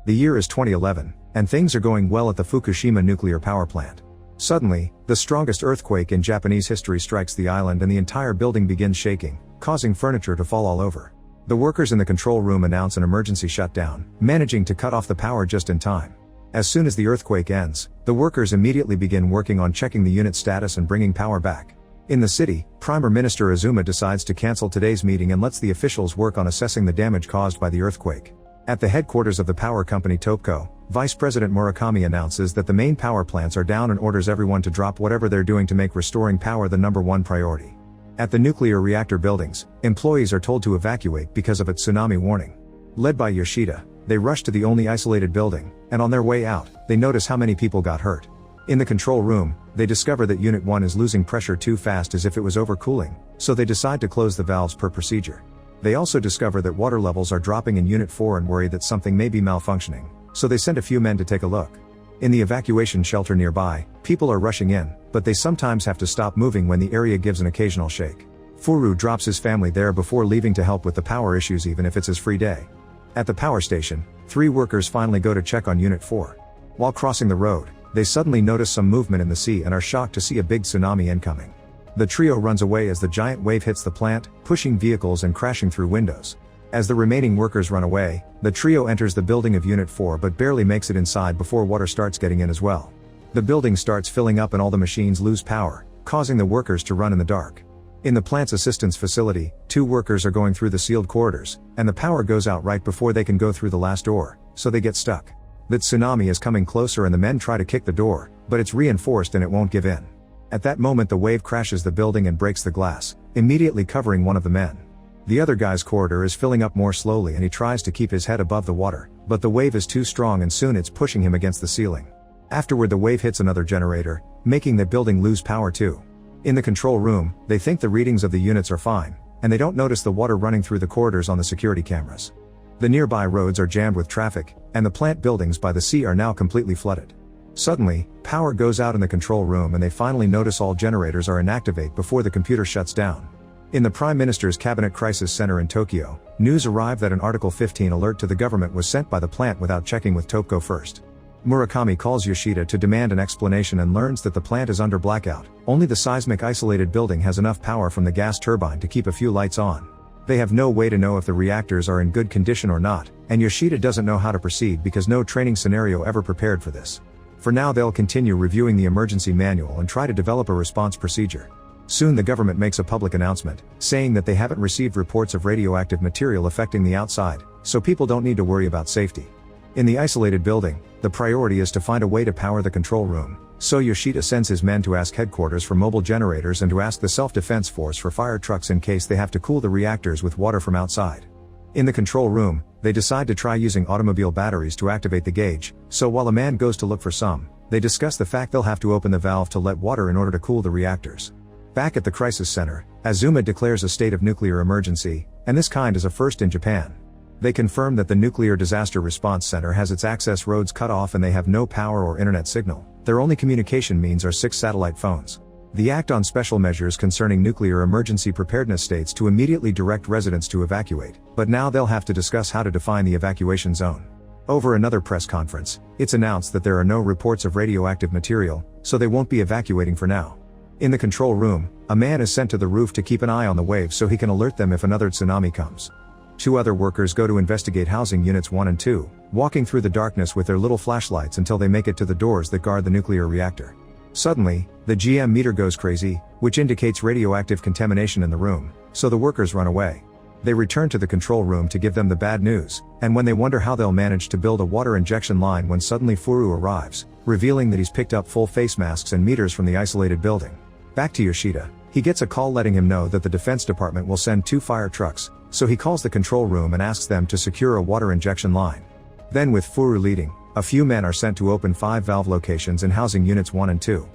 The year is 2011, and things are going well at the Fukushima nuclear power plant. Suddenly, the strongest earthquake in Japanese history strikes the island and the entire building begins shaking, causing furniture to fall all over. The workers in the control room announce an emergency shutdown, managing to cut off the power just in time. As soon as the earthquake ends, the workers immediately begin working on checking the unit status and bringing power back. In the city, Prime Minister Azuma decides to cancel today's meeting and lets the officials work on assessing the damage caused by the earthquake. At the headquarters of the power company Touhoku, Vice President Murakami announces that the main power plants are down and orders everyone to drop whatever they're doing to make restoring power the #1 priority. At the nuclear reactor buildings, employees are told to evacuate because of a tsunami warning. Led by Yoshida, they rush to the only isolated building, and on their way out, they notice how many people got hurt. In the control room, they discover that Unit 1 is losing pressure too fast as if it was overcooling, so they decide to close the valves per procedure. They also discover that water levels are dropping in Unit 4 and worry that something may be malfunctioning, so they send a few men to take a look. In the evacuation shelter nearby, people are rushing in, but they sometimes have to stop moving when the area gives an occasional shake. Furu drops his family there before leaving to help with the power issues even if it's his free day. At the power station, 3 workers finally go to check on Unit 4. While crossing the road, they suddenly notice some movement in the sea and are shocked to see a big tsunami incoming. The trio runs away as the giant wave hits the plant, pushing vehicles and crashing through windows. As the remaining workers run away, the trio enters the building of Unit 4 but barely makes it inside before water starts getting in as well. The building starts filling up and all the machines lose power, causing the workers to run in the dark. In the plant's assistance facility, 2 workers are going through the sealed corridors, and the power goes out right before they can go through the last door, so they get stuck. The tsunami is coming closer and the men try to kick the door, but it's reinforced and it won't give in. At that moment the wave crashes the building and breaks the glass, immediately covering one of the men. The other guy's corridor is filling up more slowly and he tries to keep his head above the water, but the wave is too strong and soon it's pushing him against the ceiling. Afterward the wave hits another generator, making the building lose power too. In the control room, they think the readings of the units are fine, and they don't notice the water running through the corridors on the security cameras. The nearby roads are jammed with traffic, and the plant buildings by the sea are now completely flooded. Suddenly, power goes out in the control room and they finally notice all generators are inactivate before the computer shuts down. In the Prime Minister's Cabinet Crisis Center in Tokyo, news arrived that an Article 15 alert to the government was sent by the plant without checking with Touhoku first. Murakami calls Yoshida to demand an explanation and learns that the plant is under blackout. Only the seismic isolated building has enough power from the gas turbine to keep a few lights on. They have no way to know if the reactors are in good condition or not, and Yoshida doesn't know how to proceed because no training scenario ever prepared for this. For now they'll continue reviewing the emergency manual and try to develop a response procedure. Soon the government makes a public announcement, saying that they haven't received reports of radioactive material affecting the outside, so people don't need to worry about safety. In the isolated building, the priority is to find a way to power the control room, so Yoshida sends his men to ask headquarters for mobile generators and to ask the self-defense force for fire trucks in case they have to cool the reactors with water from outside. In the control room, they decide to try using automobile batteries to activate the gauge, so while a man goes to look for some, they discuss the fact they'll have to open the valve to let water in order to cool the reactors. Back at the crisis center, Azuma declares a state of nuclear emergency, and this kind is a first in Japan. They confirm that the Nuclear Disaster Response Center has its access roads cut off and they have no power or internet signal. Their only communication means are 6 satellite phones. The Act on Special Measures Concerning Nuclear Emergency Preparedness states to immediately direct residents to evacuate, but now they'll have to discuss how to define the evacuation zone. Over another press conference, it's announced that there are no reports of radioactive material, so they won't be evacuating for now. In the control room, a man is sent to the roof to keep an eye on the waves so he can alert them if another tsunami comes. 2 other workers go to investigate housing units 1 and 2, walking through the darkness with their little flashlights until they make it to the doors that guard the nuclear reactor. Suddenly, the GM meter goes crazy, which indicates radioactive contamination in the room, so the workers run away. They return to the control room to give them the bad news, and when they wonder how they'll manage to build a water injection line when suddenly Furu arrives, revealing that he's picked up full face masks and meters from the isolated building. Back to Yoshida, he gets a call letting him know that the Defense Department will send 2 fire trucks, so he calls the control room and asks them to secure a water injection line. Then with Furu leading, a few men are sent to open 5 valve locations in housing units 1 and 2.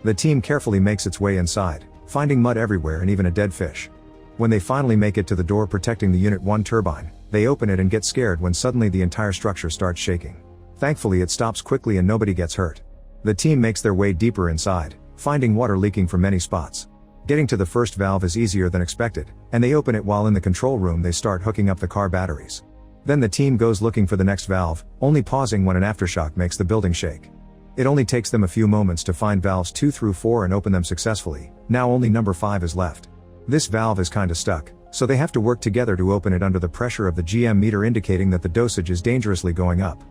The team carefully makes its way inside, finding mud everywhere and even a dead fish. When they finally make it to the door protecting the Unit 1 turbine, they open it and get scared when suddenly the entire structure starts shaking. Thankfully it stops quickly and nobody gets hurt. The team makes their way deeper inside, finding water leaking from many spots. Getting to the first valve is easier than expected, and they open it while in the control room they start hooking up the car batteries. Then the team goes looking for the next valve, only pausing when an aftershock makes the building shake. It only takes them a few moments to find valves 2 through 4 and open them successfully. Now only number 5 is left. This valve is kinda stuck, so they have to work together to open it under the pressure of the GM meter indicating that the dosage is dangerously going up.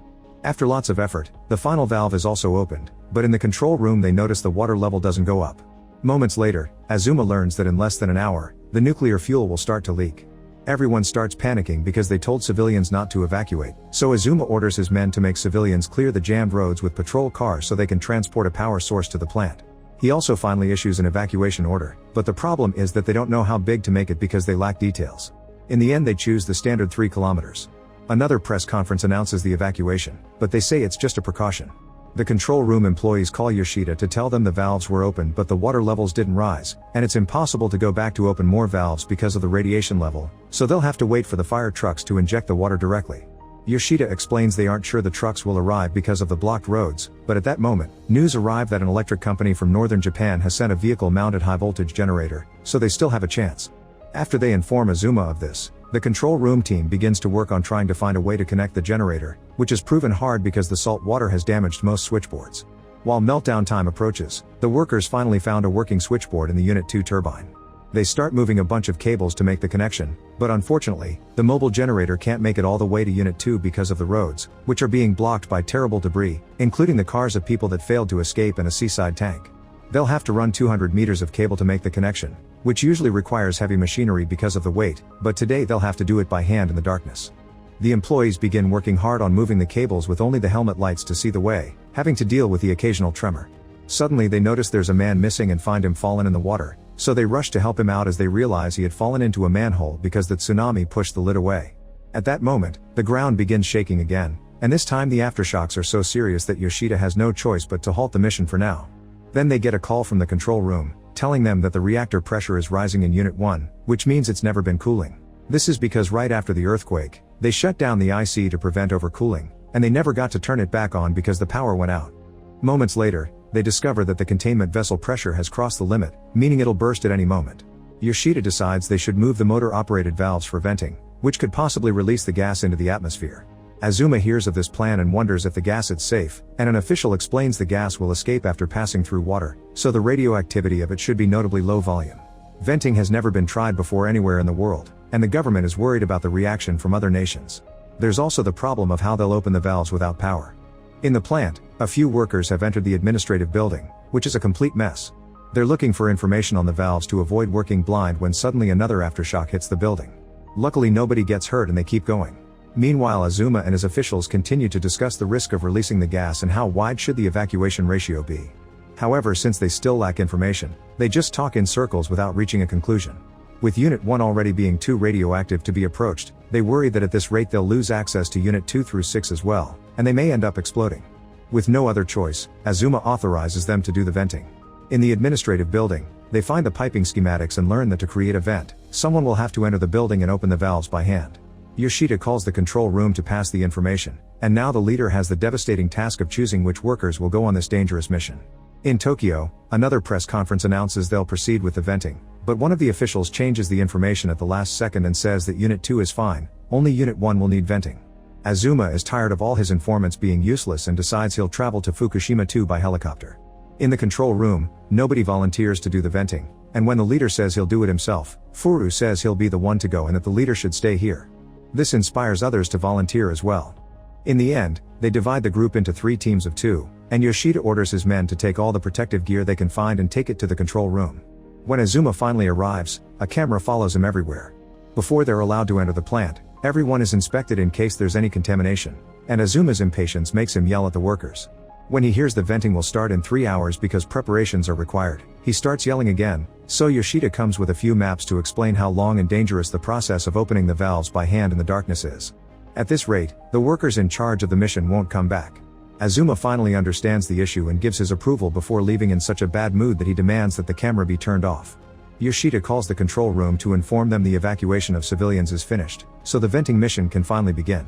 After lots of effort, the final valve is also opened, but in the control room they notice the water level doesn't go up. Moments later, Azuma learns that in less than an hour, the nuclear fuel will start to leak. Everyone starts panicking because they told civilians not to evacuate, so Azuma orders his men to make civilians clear the jammed roads with patrol cars so they can transport a power source to the plant. He also finally issues an evacuation order, but the problem is that they don't know how big to make it because they lack details. In the end they choose the standard 3 kilometers. Another press conference announces the evacuation, but they say it's just a precaution. The control room employees call Yoshida to tell them the valves were open but the water levels didn't rise, and it's impossible to go back to open more valves because of the radiation level, so they'll have to wait for the fire trucks to inject the water directly. Yoshida explains they aren't sure the trucks will arrive because of the blocked roads, but at that moment, news arrived that an electric company from northern Japan has sent a vehicle-mounted high-voltage generator, so they still have a chance. After they inform Azuma of this, the control room team begins to work on trying to find a way to connect the generator, which is proven hard because the salt water has damaged most switchboards. While meltdown time approaches, the workers finally found a working switchboard in the Unit 2 turbine. They start moving a bunch of cables to make the connection, but unfortunately, the mobile generator can't make it all the way to Unit 2 because of the roads, which are being blocked by terrible debris, including the cars of people that failed to escape and a seaside tank. They'll have to run 200 meters of cable to make the connection, which usually requires heavy machinery because of the weight, but today they'll have to do it by hand in the darkness. The employees begin working hard on moving the cables with only the helmet lights to see the way, having to deal with the occasional tremor. Suddenly they notice there's a man missing and find him fallen in the water, so they rush to help him out as they realize he had fallen into a manhole because the tsunami pushed the lid away. At that moment, the ground begins shaking again, and this time the aftershocks are so serious that Yoshida has no choice but to halt the mission for now. Then they get a call from the control room, telling them that the reactor pressure is rising in Unit 1, which means it's never been cooling. This is because right after the earthquake, they shut down the IC to prevent overcooling, and they never got to turn it back on because the power went out. Moments later, they discover that the containment vessel pressure has crossed the limit, meaning it'll burst at any moment. Yoshida decides they should move the motor-operated valves for venting, which could possibly release the gas into the atmosphere. Azuma hears of this plan and wonders if the gas is safe, and an official explains the gas will escape after passing through water, so the radioactivity of it should be notably low volume. Venting has never been tried before anywhere in the world, and the government is worried about the reaction from other nations. There's also the problem of how they'll open the valves without power. In the plant, a few workers have entered the administrative building, which is a complete mess. They're looking for information on the valves to avoid working blind when suddenly another aftershock hits the building. Luckily nobody gets hurt and they keep going. Meanwhile Azuma and his officials continue to discuss the risk of releasing the gas and how wide should the evacuation ratio be. However, since they still lack information, they just talk in circles without reaching a conclusion. With Unit 1 already being too radioactive to be approached, they worry that at this rate they'll lose access to Unit 2 through 6 as well, and they may end up exploding. With no other choice, Azuma authorizes them to do the venting. In the administrative building, they find the piping schematics and learn that to create a vent, someone will have to enter the building and open the valves by hand. Yoshida calls the control room to pass the information, and now the leader has the devastating task of choosing which workers will go on this dangerous mission. In Tokyo, another press conference announces they'll proceed with the venting, but one of the officials changes the information at the last second and says that Unit 2 is fine, only Unit 1 will need venting. Azuma is tired of all his informants being useless and decides he'll travel to Fukushima 2 by helicopter. In the control room, nobody volunteers to do the venting, and when the leader says he'll do it himself, Furu says he'll be the one to go and that the leader should stay here. This inspires others to volunteer as well. In the end, they divide the group into 3 teams of 2, and Yoshida orders his men to take all the protective gear they can find and take it to the control room. When Azuma finally arrives, a camera follows him everywhere. Before they're allowed to enter the plant, everyone is inspected in case there's any contamination, and Azuma's impatience makes him yell at the workers. When he hears the venting will start in 3 hours because preparations are required, he starts yelling again, so Yoshida comes with a few maps to explain how long and dangerous the process of opening the valves by hand in the darkness is. At this rate, the workers in charge of the mission won't come back. Azuma finally understands the issue and gives his approval before leaving in such a bad mood that he demands that the camera be turned off. Yoshida calls the control room to inform them the evacuation of civilians is finished, so the venting mission can finally begin.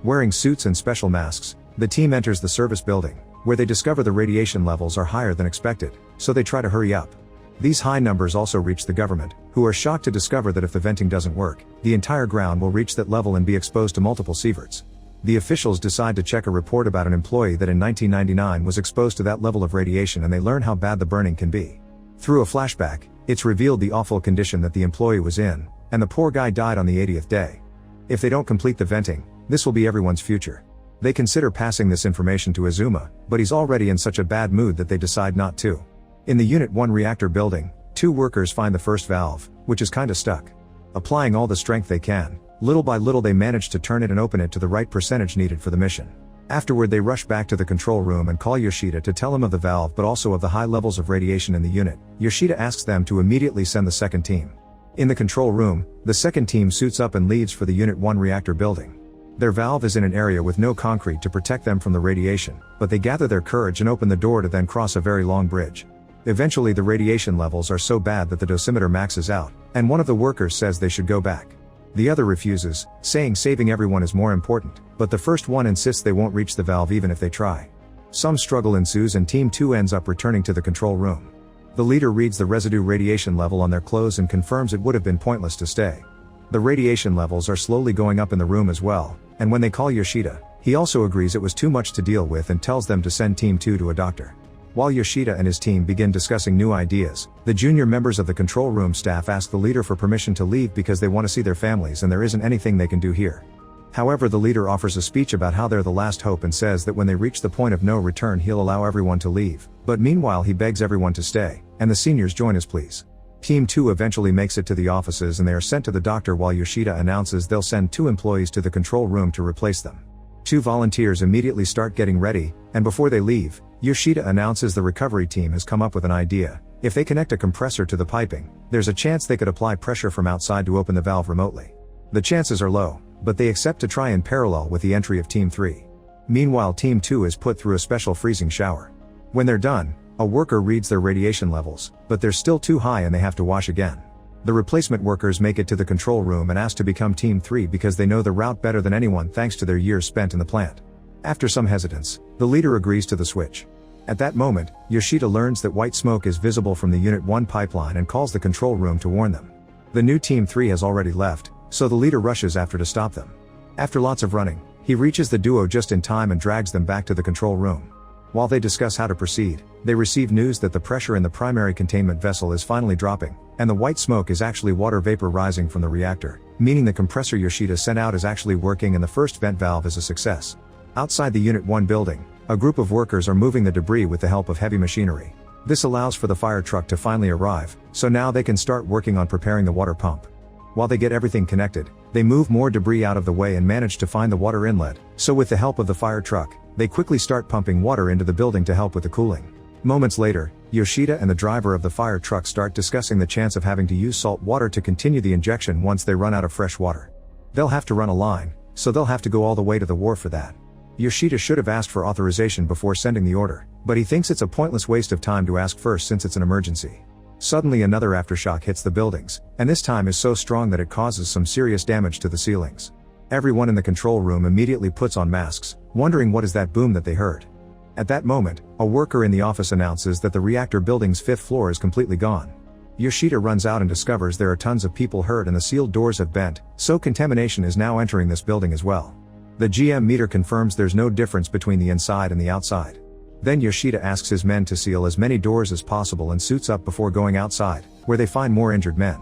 Wearing suits and special masks, the team enters the service building, where they discover the radiation levels are higher than expected, so they try to hurry up. These high numbers also reach the government, who are shocked to discover that if the venting doesn't work, the entire ground will reach that level and be exposed to multiple sieverts. The officials decide to check a report about an employee that in 1999 was exposed to that level of radiation, and they learn how bad the burning can be. Through a flashback, it's revealed the awful condition that the employee was in, and the poor guy died on the 80th day. If they don't complete the venting, this will be everyone's future. They consider passing this information to Azuma, but he's already in such a bad mood that they decide not to. In the Unit 1 reactor building, 2 workers find the first valve, which is kinda stuck. Applying all the strength they can, little by little they manage to turn it and open it to the right percentage needed for the mission. Afterward they rush back to the control room and call Yoshida to tell him of the valve but also of the high levels of radiation in the unit. Yoshida asks them to immediately send the second team. In the control room, the second team suits up and leaves for the Unit 1 reactor building. Their valve is in an area with no concrete to protect them from the radiation, but they gather their courage and open the door to then cross a very long bridge. Eventually the radiation levels are so bad that the dosimeter maxes out, and one of the workers says they should go back. The other refuses, saying saving everyone is more important, but the first one insists they won't reach the valve even if they try. Some struggle ensues and Team 2 ends up returning to the control room. The leader reads the residue radiation level on their clothes and confirms it would have been pointless to stay. The radiation levels are slowly going up in the room as well, and when they call Yoshida, he also agrees it was too much to deal with and tells them to send Team 2 to a doctor. While Yoshida and his team begin discussing new ideas, the junior members of the control room staff ask the leader for permission to leave because they want to see their families and there isn't anything they can do here. However, the leader offers a speech about how they're the last hope and says that when they reach the point of no return he'll allow everyone to leave, but meanwhile he begs everyone to stay, and the seniors join his pleas. Team 2 eventually makes it to the offices and they are sent to the doctor while Yoshida announces they'll send 2 employees to the control room to replace them. 2 volunteers immediately start getting ready, and before they leave, Yoshida announces the recovery team has come up with an idea. If they connect a compressor to the piping, there's a chance they could apply pressure from outside to open the valve remotely. The chances are low, but they accept to try in parallel with the entry of Team 3. Meanwhile, Team 2 is put through a special freezing shower. When they're done, a worker reads their radiation levels, but they're still too high and they have to wash again. The replacement workers make it to the control room and ask to become Team 3 because they know the route better than anyone thanks to their years spent in the plant. After some hesitance, the leader agrees to the switch. At that moment, Yoshida learns that white smoke is visible from the Unit 1 pipeline and calls the control room to warn them. The new Team 3 has already left, so the leader rushes after to stop them. After lots of running, he reaches the duo just in time and drags them back to the control room. While they discuss how to proceed, they receive news that the pressure in the primary containment vessel is finally dropping, and the white smoke is actually water vapor rising from the reactor, meaning the compressor Yoshida sent out is actually working and the first vent valve is a success. Outside the Unit 1 building, a group of workers are moving the debris with the help of heavy machinery. This allows for the fire truck to finally arrive, so now they can start working on preparing the water pump. While they get everything connected, they move more debris out of the way and manage to find the water inlet, so with the help of the fire truck, they quickly start pumping water into the building to help with the cooling. Moments later, Yoshida and the driver of the fire truck start discussing the chance of having to use salt water to continue the injection once they run out of fresh water. They'll have to run a line, so they'll have to go all the way to the wharf for that. Yoshida should have asked for authorization before sending the order, but he thinks it's a pointless waste of time to ask first since it's an emergency. Suddenly another aftershock hits the buildings, and this time is so strong that it causes some serious damage to the ceilings. Everyone in the control room immediately puts on masks, wondering what is that boom that they heard. At that moment, a worker in the office announces that the reactor building's 5th floor is completely gone. Yoshida runs out and discovers there are tons of people hurt and the sealed doors have bent, so contamination is now entering this building as well. The GM meter confirms there's no difference between the inside and the outside. Then Yoshida asks his men to seal as many doors as possible and suits up before going outside, where they find more injured men.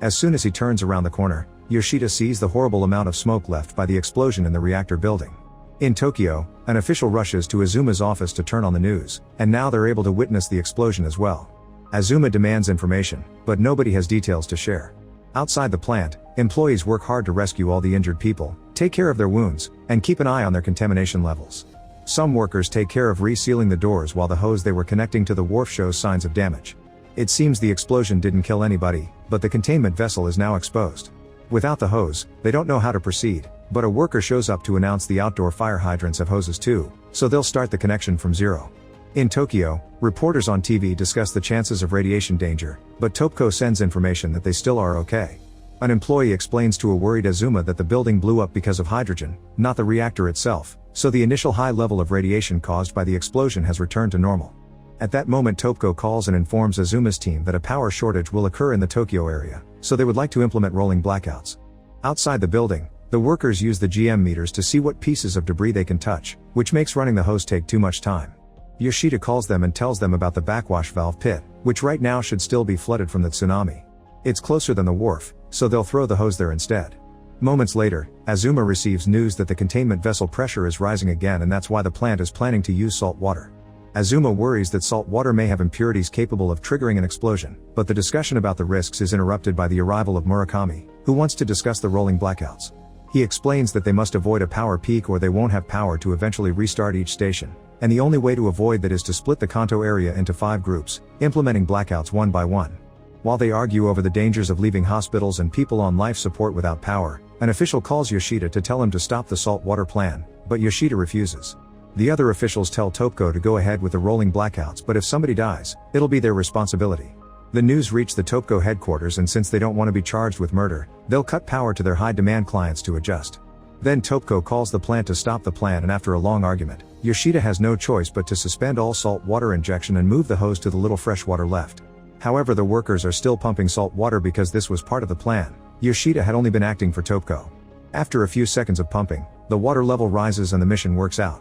As soon as he turns around the corner, Yoshida sees the horrible amount of smoke left by the explosion in the reactor building. In Tokyo, an official rushes to Azuma's office to turn on the news, and now they're able to witness the explosion as well. Azuma demands information, but nobody has details to share. Outside the plant, employees work hard to rescue all the injured people, take care of their wounds, and keep an eye on their contamination levels. Some workers take care of resealing the doors while the hose they were connecting to the wharf shows signs of damage. It seems the explosion didn't kill anybody, but the containment vessel is now exposed. Without the hose, they don't know how to proceed, but a worker shows up to announce the outdoor fire hydrants have hoses too, so they'll start the connection from zero. In Tokyo, reporters on TV discuss the chances of radiation danger, but Touhoku sends information that they still are okay. An employee explains to a worried Azuma that the building blew up because of hydrogen, not the reactor itself, so the initial high level of radiation caused by the explosion has returned to normal. At that moment Topco calls and informs Azuma's team that a power shortage will occur in the Tokyo area, so they would like to implement rolling blackouts. Outside the building, the workers use the GM meters to see what pieces of debris they can touch, which makes running the hose take too much time. Yoshida calls them and tells them about the backwash valve pit, which right now should still be flooded from the tsunami. It's closer than the wharf, so they'll throw the hose there instead. Moments later, Azuma receives news that the containment vessel pressure is rising again, and that's why the plant is planning to use salt water. Azuma worries that salt water may have impurities capable of triggering an explosion, but the discussion about the risks is interrupted by the arrival of Murakami, who wants to discuss the rolling blackouts. He explains that they must avoid a power peak or they won't have power to eventually restart each station, and the only way to avoid that is to split the Kanto area into 5 groups, implementing blackouts one by one. While they argue over the dangers of leaving hospitals and people on life support without power, an official calls Yoshida to tell him to stop the salt water plan, but Yoshida refuses. The other officials tell Topco to go ahead with the rolling blackouts, but if somebody dies, it'll be their responsibility. The news reached the Topco headquarters, and since they don't want to be charged with murder, they'll cut power to their high-demand clients to adjust. Then Topco calls the plant to stop the plan, and after a long argument, Yoshida has no choice but to suspend all salt water injection and move the hose to the little fresh water left. However, the workers are still pumping salt water because this was part of the plan. Yoshida had only been acting for Topco. After a few seconds of pumping, the water level rises and the mission works out.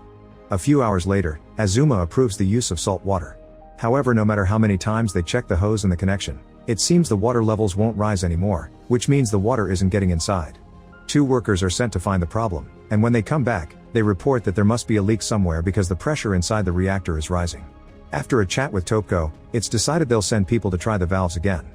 A few hours later, Azuma approves the use of salt water. However, no matter how many times they check the hose and the connection, it seems the water levels won't rise anymore, which means the water isn't getting inside. 2 workers are sent to find the problem, and when they come back, they report that there must be a leak somewhere because the pressure inside the reactor is rising. After a chat with Topco, it's decided they'll send people to try the valves again.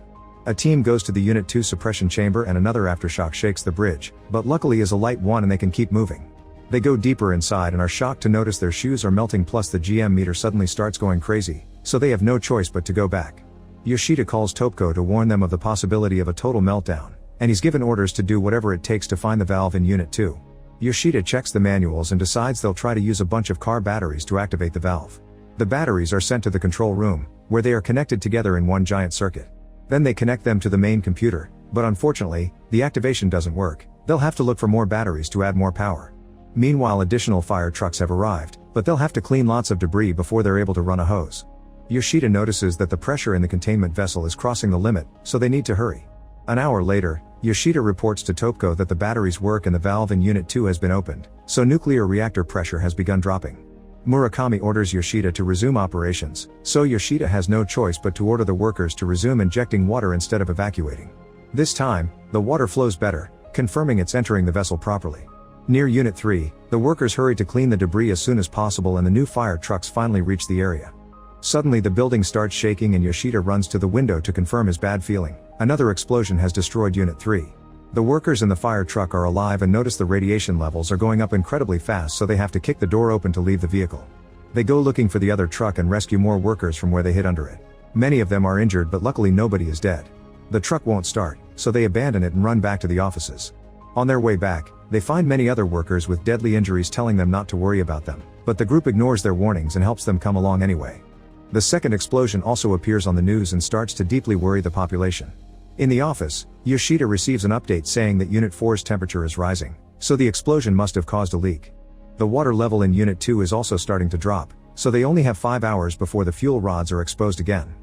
A team goes to the Unit 2 suppression chamber and another aftershock shakes the bridge, but luckily is a light one and they can keep moving. They go deeper inside and are shocked to notice their shoes are melting, plus the GM meter suddenly starts going crazy, so they have no choice but to go back. Yoshida calls Topco to warn them of the possibility of a total meltdown, and he's given orders to do whatever it takes to find the valve in Unit 2. Yoshida checks the manuals and decides they'll try to use a bunch of car batteries to activate the valve. The batteries are sent to the control room, where they are connected together in one giant circuit. Then they connect them to the main computer, but unfortunately, the activation doesn't work. They'll have to look for more batteries to add more power. Meanwhile, additional fire trucks have arrived, but they'll have to clean lots of debris before they're able to run a hose. Yoshida notices that the pressure in the containment vessel is crossing the limit, so they need to hurry. An hour later, Yoshida reports to Topco that the batteries work and the valve in Unit 2 has been opened, so nuclear reactor pressure has begun dropping. Murakami orders Yoshida to resume operations, so Yoshida has no choice but to order the workers to resume injecting water instead of evacuating. This time, the water flows better, confirming it's entering the vessel properly. Near Unit 3, the workers hurry to clean the debris as soon as possible and the new fire trucks finally reach the area. Suddenly the building starts shaking and Yoshida runs to the window to confirm his bad feeling. Another explosion has destroyed Unit 3. The workers in the fire truck are alive and notice the radiation levels are going up incredibly fast, so they have to kick the door open to leave the vehicle. They go looking for the other truck and rescue more workers from where they hid under it. Many of them are injured, but luckily nobody is dead. The truck won't start, so they abandon it and run back to the offices. On their way back, they find many other workers with deadly injuries telling them not to worry about them, but the group ignores their warnings and helps them come along anyway. The second explosion also appears on the news and starts to deeply worry the population. In the office, Yoshida receives an update saying that Unit 4's temperature is rising, so the explosion must have caused a leak. The water level in Unit 2 is also starting to drop, so they only have 5 hours before the fuel rods are exposed again.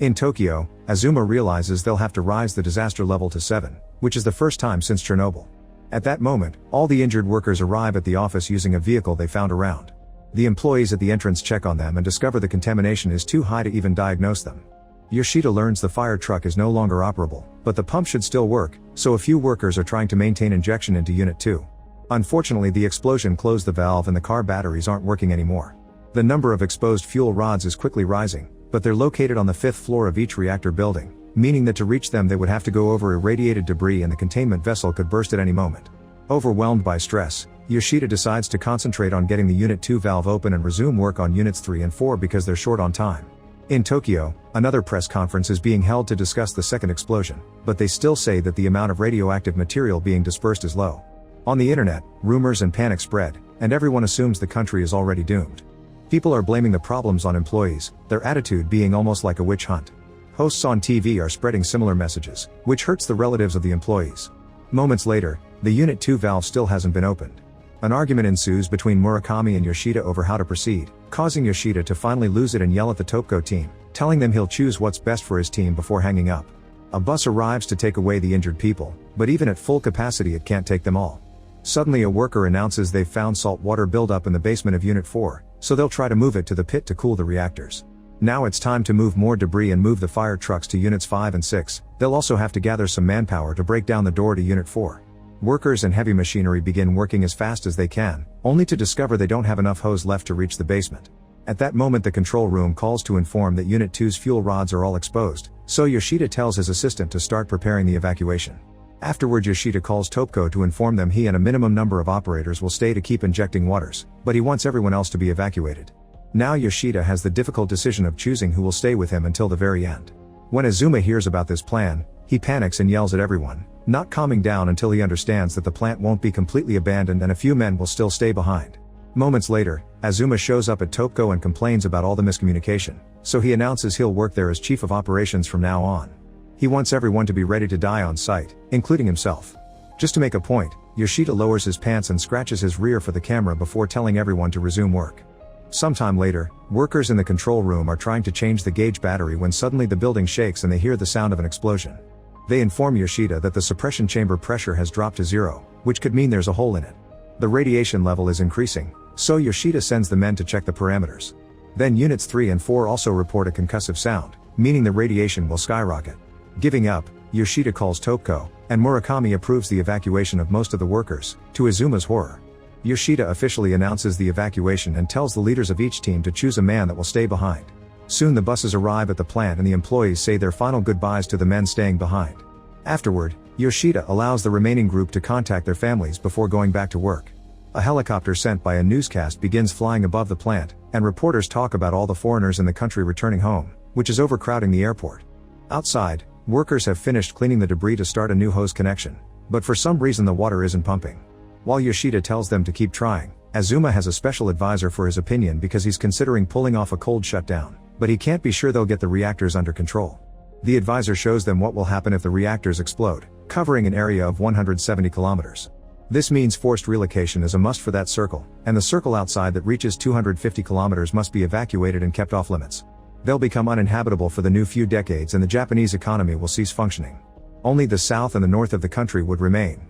In Tokyo, Azuma realizes they'll have to rise the disaster level to 7, which is the first time since Chernobyl. At that moment, all the injured workers arrive at the office using a vehicle they found around. The employees at the entrance check on them and discover the contamination is too high to even diagnose them. Yoshida learns the fire truck is no longer operable, but the pump should still work, so a few workers are trying to maintain injection into Unit 2. Unfortunately, the explosion closed the valve and the car batteries aren't working anymore. The number of exposed fuel rods is quickly rising, but they're located on the 5th floor of each reactor building, meaning that to reach them they would have to go over irradiated debris and the containment vessel could burst at any moment. Overwhelmed by stress, Yoshida decides to concentrate on getting the Unit 2 valve open and resume work on Units 3 and 4 because they're short on time. In Tokyo, another press conference is being held to discuss the second explosion, but they still say that the amount of radioactive material being dispersed is low. On the internet, rumors and panic spread, and everyone assumes the country is already doomed. People are blaming the problems on employees, their attitude being almost like a witch hunt. Hosts on TV are spreading similar messages, which hurts the relatives of the employees. Moments later, the Unit 2 valve still hasn't been opened. An argument ensues between Murakami and Yoshida over how to proceed, causing Yoshida to finally lose it and yell at the Touhoku team, telling them he'll choose what's best for his team before hanging up. A bus arrives to take away the injured people, but even at full capacity it can't take them all. Suddenly a worker announces they've found salt water buildup in the basement of Unit 4, so they'll try to move it to the pit to cool the reactors. Now it's time to move more debris and move the fire trucks to Units 5 and 6, they'll also have to gather some manpower to break down the door to Unit 4. Workers and heavy machinery begin working as fast as they can, only to discover they don't have enough hose left to reach the basement. At that moment the control room calls to inform that Unit 2's fuel rods are all exposed, so Yoshida tells his assistant to start preparing the evacuation. Afterward Yoshida calls Touhoku to inform them he and a minimum number of operators will stay to keep injecting waters, but he wants everyone else to be evacuated. Now Yoshida has the difficult decision of choosing who will stay with him until the very end. When Azuma hears about this plan, he panics and yells at everyone, not calming down until he understands that the plant won't be completely abandoned and a few men will still stay behind. Moments later, Azuma shows up at Touhoku and complains about all the miscommunication, so he announces he'll work there as chief of operations from now on. He wants everyone to be ready to die on site, including himself. Just to make a point, Yoshida lowers his pants and scratches his rear for the camera before telling everyone to resume work. Sometime later, workers in the control room are trying to change the gauge battery when suddenly the building shakes and they hear the sound of an explosion. They inform Yoshida that the suppression chamber pressure has dropped to zero, which could mean there's a hole in it. The radiation level is increasing, so Yoshida sends the men to check the parameters. Then Units 3 and 4 also report a concussive sound, meaning the radiation will skyrocket. Giving up, Yoshida calls Touhoku, and Murakami approves the evacuation of most of the workers, to Azuma's horror. Yoshida officially announces the evacuation and tells the leaders of each team to choose a man that will stay behind. Soon the buses arrive at the plant and the employees say their final goodbyes to the men staying behind. Afterward, Yoshida allows the remaining group to contact their families before going back to work. A helicopter sent by a newscast begins flying above the plant, and reporters talk about all the foreigners in the country returning home, which is overcrowding the airport. Outside, workers have finished cleaning the debris to start a new hose connection, but for some reason the water isn't pumping. While Yoshida tells them to keep trying, Azuma has a special advisor for his opinion because he's considering pulling off a cold shutdown, but he can't be sure they'll get the reactors under control. The advisor shows them what will happen if the reactors explode, covering an area of 170 kilometers. This means forced relocation is a must for that circle, and the circle outside that reaches 250 kilometers must be evacuated and kept off limits. They'll become uninhabitable for the new few decades and the Japanese economy will cease functioning. Only the south and the north of the country would remain.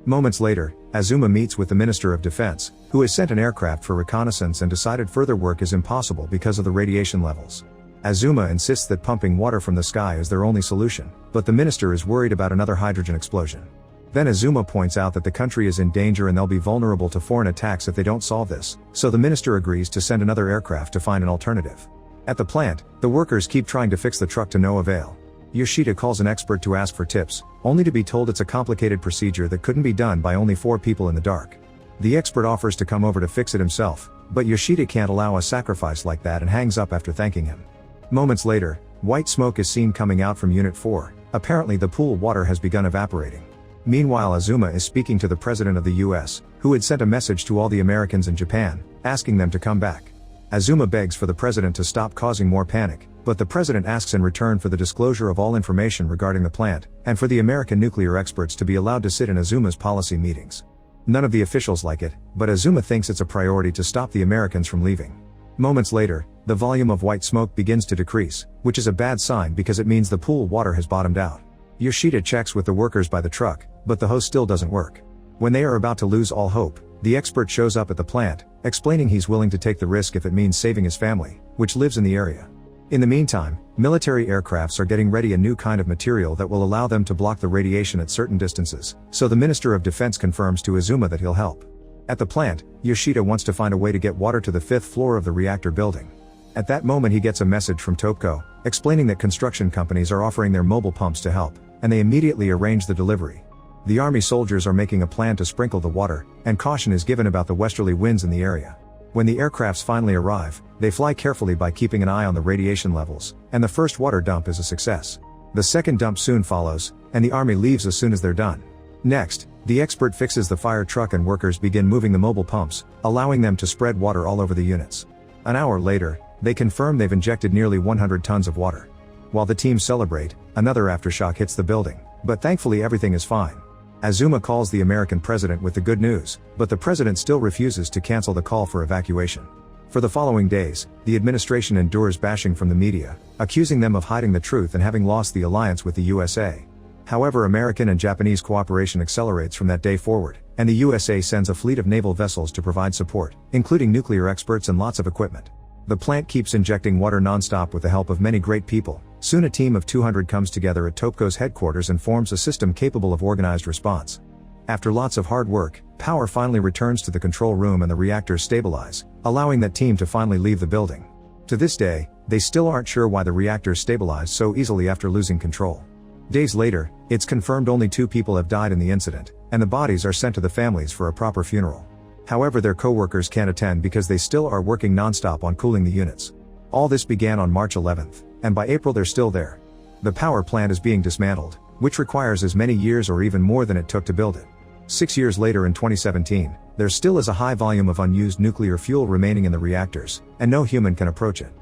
Moments later, Azuma meets with the Minister of Defense, who has sent an aircraft for reconnaissance and decided further work is impossible because of the radiation levels. Azuma insists that pumping water from the sky is their only solution, but the minister is worried about another hydrogen explosion. Then Azuma points out that the country is in danger and they'll be vulnerable to foreign attacks if they don't solve this, so the minister agrees to send another aircraft to find an alternative. At the plant, the workers keep trying to fix the truck to no avail. Yoshida calls an expert to ask for tips, only to be told it's a complicated procedure that couldn't be done by only 4 people in the dark. The expert offers to come over to fix it himself, but Yoshida can't allow a sacrifice like that and hangs up after thanking him. Moments later, white smoke is seen coming out from Unit 4, apparently the pool water has begun evaporating. Meanwhile Azuma is speaking to the President of the US, who had sent a message to all the Americans in Japan, asking them to come back. Azuma begs for the President to stop causing more panic, but the President asks in return for the disclosure of all information regarding the plant, and for the American nuclear experts to be allowed to sit in Azuma's policy meetings. None of the officials like it, but Azuma thinks it's a priority to stop the Americans from leaving. Moments later, the volume of white smoke begins to decrease, which is a bad sign because it means the pool water has bottomed out. Yoshida checks with the workers by the truck, but the hose still doesn't work. When they are about to lose all hope, the expert shows up at the plant, explaining he's willing to take the risk if it means saving his family, which lives in the area. In the meantime, military aircrafts are getting ready a new kind of material that will allow them to block the radiation at certain distances, so the Minister of Defense confirms to Azuma that he'll help. At the plant, Yoshida wants to find a way to get water to the 5th floor of the reactor building. At that moment he gets a message from Touhoku, explaining that construction companies are offering their mobile pumps to help, and they immediately arrange the delivery. The army soldiers are making a plan to sprinkle the water, and caution is given about the westerly winds in the area. When the aircrafts finally arrive, they fly carefully by keeping an eye on the radiation levels, and the first water dump is a success. The second dump soon follows, and the army leaves as soon as they're done. Next, the expert fixes the fire truck and workers begin moving the mobile pumps, allowing them to spread water all over the units. An hour later, they confirm they've injected nearly 100 tons of water. While the team celebrate, another aftershock hits the building, but thankfully everything is fine. Azuma calls the American president with the good news, but the president still refuses to cancel the call for evacuation. For the following days, the administration endures bashing from the media, accusing them of hiding the truth and having lost the alliance with the USA. However, American and Japanese cooperation accelerates from that day forward, and the USA sends a fleet of naval vessels to provide support, including nuclear experts and lots of equipment. The plant keeps injecting water non-stop with the help of many great people. Soon a team of 200 comes together at Touhoku's headquarters and forms a system capable of organized response. After lots of hard work, power finally returns to the control room and the reactors stabilize, allowing that team to finally leave the building. To this day, they still aren't sure why the reactors stabilized so easily after losing control. Days later, it's confirmed only 2 people have died in the incident, and the bodies are sent to the families for a proper funeral. However, their co-workers can't attend because they still are working non-stop on cooling the units. All this began on March 11th, and by April they're still there. The power plant is being dismantled, which requires as many years or even more than it took to build it. 6 years later in 2017, there still is a high volume of unused nuclear fuel remaining in the reactors, and no human can approach it.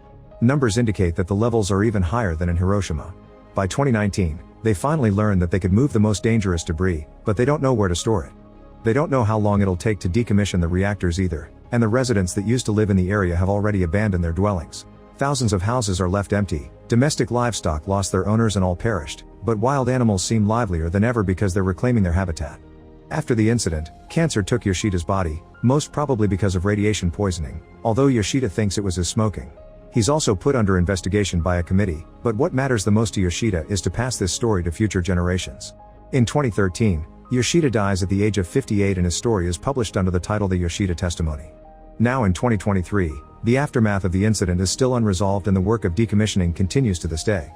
Numbers indicate that the levels are even higher than in Hiroshima. By 2019, they finally learned that they could move the most dangerous debris, but they don't know where to store it. They don't know how long it'll take to decommission the reactors either, and the residents that used to live in the area have already abandoned their dwellings. Thousands of houses are left empty, domestic livestock lost their owners and all perished, but wild animals seem livelier than ever because they're reclaiming their habitat. After the incident, cancer took Yoshida's body, most probably because of radiation poisoning, although Yoshida thinks it was his smoking. He's also put under investigation by a committee, but what matters the most to Yoshida is to pass this story to future generations. In 2013, Yoshida dies at the age of 58 and his story is published under the title The Yoshida Testimony. Now in 2023, the aftermath of the incident is still unresolved and the work of decommissioning continues to this day.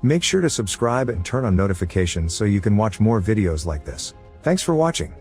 Make sure to subscribe and turn on notifications so you can watch more videos like this. Thanks for watching.